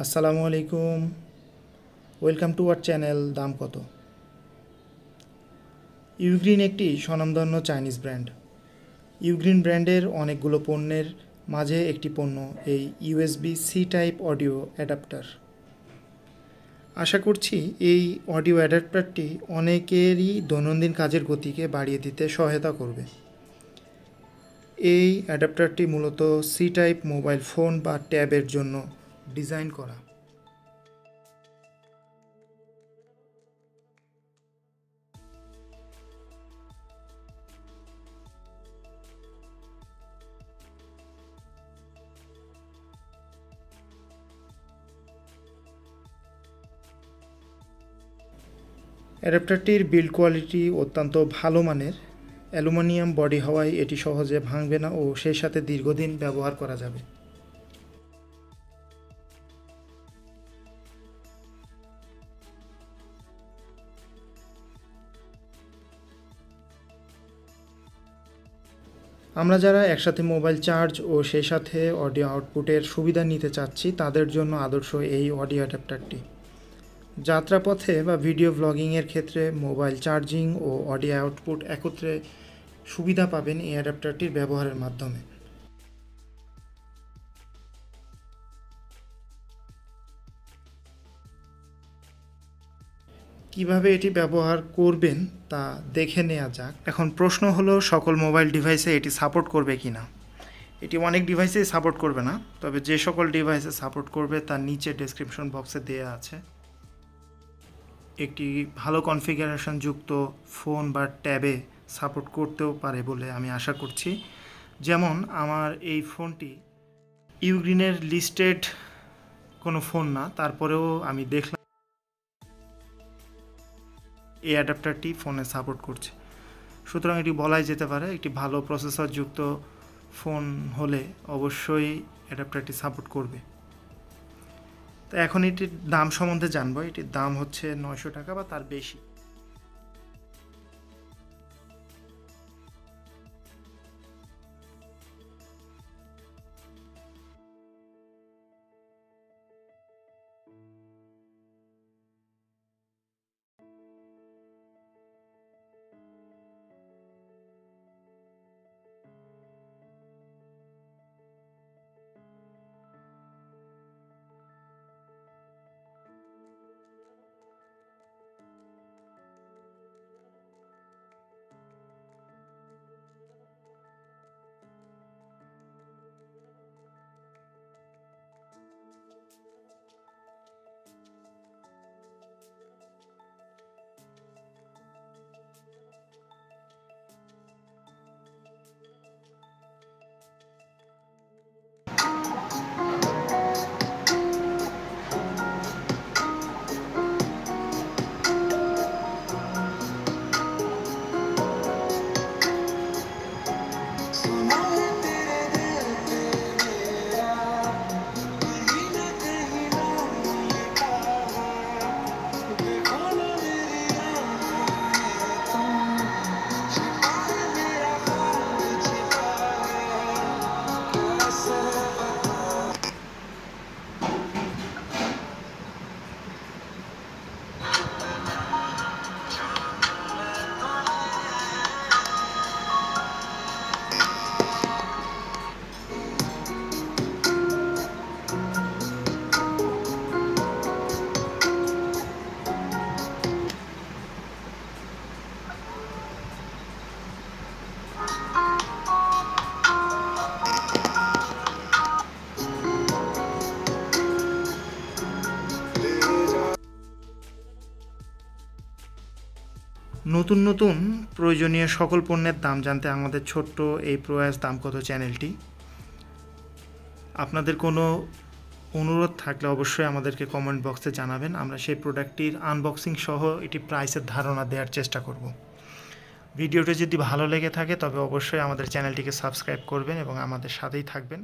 আসসালামু আলাইকুম। Welcome to our channel দাম কত। ইউগ্রিন একটি স্বনামধন্য চাইনিজ ব্র্যান্ড। ইউগ্রিন ব্র্যান্ডের অনেকগুলো পণ্যের মাঝে একটি পণ্য এই USB C type audio adapter. আশা করছি এই অডিও অ্যাডাপ্টারটি অনেকেরই দৈনন্দিন কাজের গতিকে বাড়িয়ে দিতে সহায়তা করবে। এই অ্যাডাপ্টারটি মূলত সি টাইপ মোবাইল ফোন বা ট্যাবের জন্য ডিজাইন করা। অ্যাডাপ্টারটির বিল্ড কোয়ালিটি অত্যন্ত ভালো মানের। অ্যালুমিনিয়াম বডি হওয়ায় এটি সহজে ভাঙবে না ও সেই সাথে দীর্ঘদিন ব্যবহার করা যাবে। আমরা যারা একসাথে মোবাইল চার্জ ও সেই সাথে অডিও আউটপুটের সুবিধা নিতে চাচ্ছি তাদের জন্য আদর্শ এই অডিও অ্যাডাপ্টারটি। যাত্রাপথে বা ভিডিও ব্লগিংয়ের ক্ষেত্রে মোবাইল চার্জিং ও অডিও আউটপুট একত্রে সুবিধা পাবেন এই অ্যাডাপ্টারটির ব্যবহারের মাধ্যমে। কিভাবে এটি ব্যবহার করবেন তা দেখে নেওয়া যাক। এখন প্রশ্ন হলো সকল মোবাইল ডিভাইসে এটি সাপোর্ট করবে কি না। এটি অনেক ডিভাইসেই সাপোর্ট করবে না, তবে যে সকল ডিভাইসে সাপোর্ট করবে তার নিচে ডেসক্রিপশন বক্সে দেওয়া আছে। একটি ভালো কনফিগারেশন যুক্ত ফোন বা ট্যাবে সাপোর্ট করতেও পারে বলে আমি আশা করছি। যেমন আমার এই ফোনটি ইউগ্রিনের লিস্টেড কোনো ফোন না, তারপরেও আমি দেখলাম এই অ্যাডাপ্টারটি ফোনে সাপোর্ট করছে। সুতরাং এটি বলাই যেতে পারে একটি ভালো প্রসেসর যুক্ত ফোন হলে অবশ্যই অ্যাডাপ্টারটি সাপোর্ট করবে। তো এখন এটির দাম সম্বন্ধে জানবো। এটির দাম হচ্ছে 900 টাকা বা তার বেশি। নতুন নতুন প্রয়োজনীয় সকল পণ্যের দাম জানতে আমাদের ছোট্ট এই প্রয়াস দাম কত চ্যানেলটি। আপনাদের কোনো অনুরোধ থাকলে অবশ্যই আমাদেরকে কমেন্ট বক্সে জানাবেন। আমরা সেই প্রোডাক্টটির আনবক্সিং সহ এটি প্রাইসের ধারণা দেওয়ার চেষ্টা করব। ভিডিওটি যদি ভালো লেগে থাকে তবে অবশ্যই আমাদের চ্যানেলটিকে সাবস্ক্রাইব করবেন এবং আমাদের সাথেই থাকবেন।